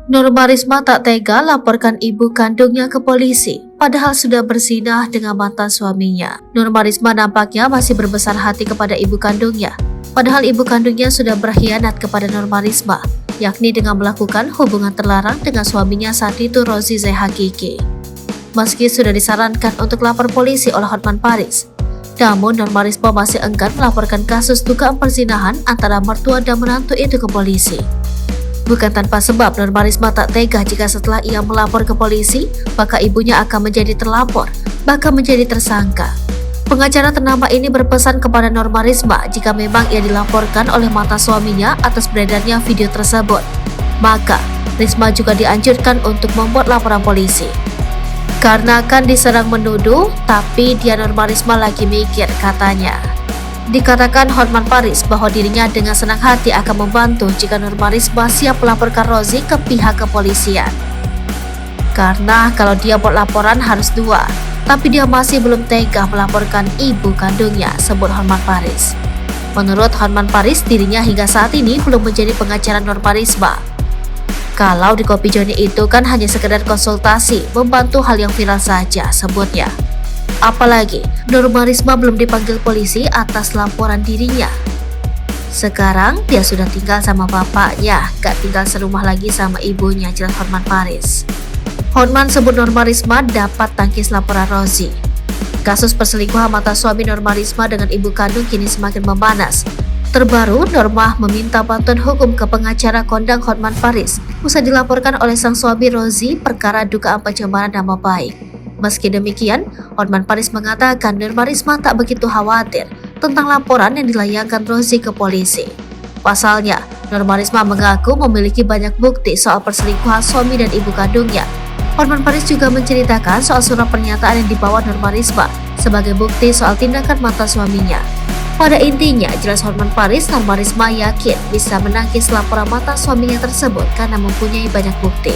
Norma Risma tak tega laporkan ibu kandungnya ke polisi, padahal sudah berzinah dengan mantan suaminya. Norma Risma nampaknya masih berbesar hati kepada ibu kandungnya, padahal ibu kandungnya sudah berkhianat kepada Norma Risma, yakni dengan melakukan hubungan terlarang dengan suaminya saat itu, Rozi Zai Hakiki. Meski sudah disarankan untuk lapor polisi oleh Hotman Paris, namun Norma Risma masih enggan melaporkan kasus dugaan perzinahan antara mertua dan menantu itu ke polisi. Bukan tanpa sebab Norma Risma tak tega jika setelah ia melapor ke polisi, maka ibunya akan menjadi terlapor, bahkan menjadi tersangka. Pengacara ternama ini berpesan kepada Norma Risma jika memang ia dilaporkan oleh mantan suaminya atas beredarnya video tersebut, maka Risma juga dianjurkan untuk membuat laporan polisi. Karena akan diserang menuduh, tapi dia Norma Risma lagi mikir, katanya. Dikatakan Hotman Paris bahwa dirinya dengan senang hati akan membantu jika Norma Risma siap melaporkan Rozi ke pihak kepolisian. Karena kalau dia buat laporan harus dua, tapi dia masih belum tega melaporkan ibu kandungnya, sebut Hotman Paris. Menurut Hotman Paris, dirinya hingga saat ini belum menjadi pengacara Norma Risma. Kalau di Kopi Joni itu kan hanya sekedar konsultasi, membantu hal yang viral saja, sebutnya. Apalagi Norma Risma belum dipanggil polisi atas laporan dirinya. Sekarang dia sudah tinggal sama bapaknya, gak tinggal serumah lagi sama ibunya, jelas Hotman Paris. Hotman sebut Norma Risma dapat tangkis laporan Rozi. Kasus perselingkuhan mantan suami Norma Risma dengan ibu kandung kini semakin memanas. Terbaru, Norma meminta bantuan hukum ke pengacara kondang Hotman Paris usai dilaporkan oleh sang suami Rozi perkara dugaan pencemaran nama baik. Meski demikian, Hotman Paris mengatakan Norma Risma tak begitu khawatir tentang laporan yang dilayangkan Rozi ke polisi. Pasalnya, Norma Risma mengaku memiliki banyak bukti soal perselingkuhan suami dan ibu kandungnya. Hotman Paris juga menceritakan soal surat pernyataan yang dibawa Norma Risma sebagai bukti soal tindakan mantan suaminya. Pada intinya, jelas Hotman Paris, Norma Risma yakin bisa menangkis laporan mantan suaminya tersebut karena mempunyai banyak bukti.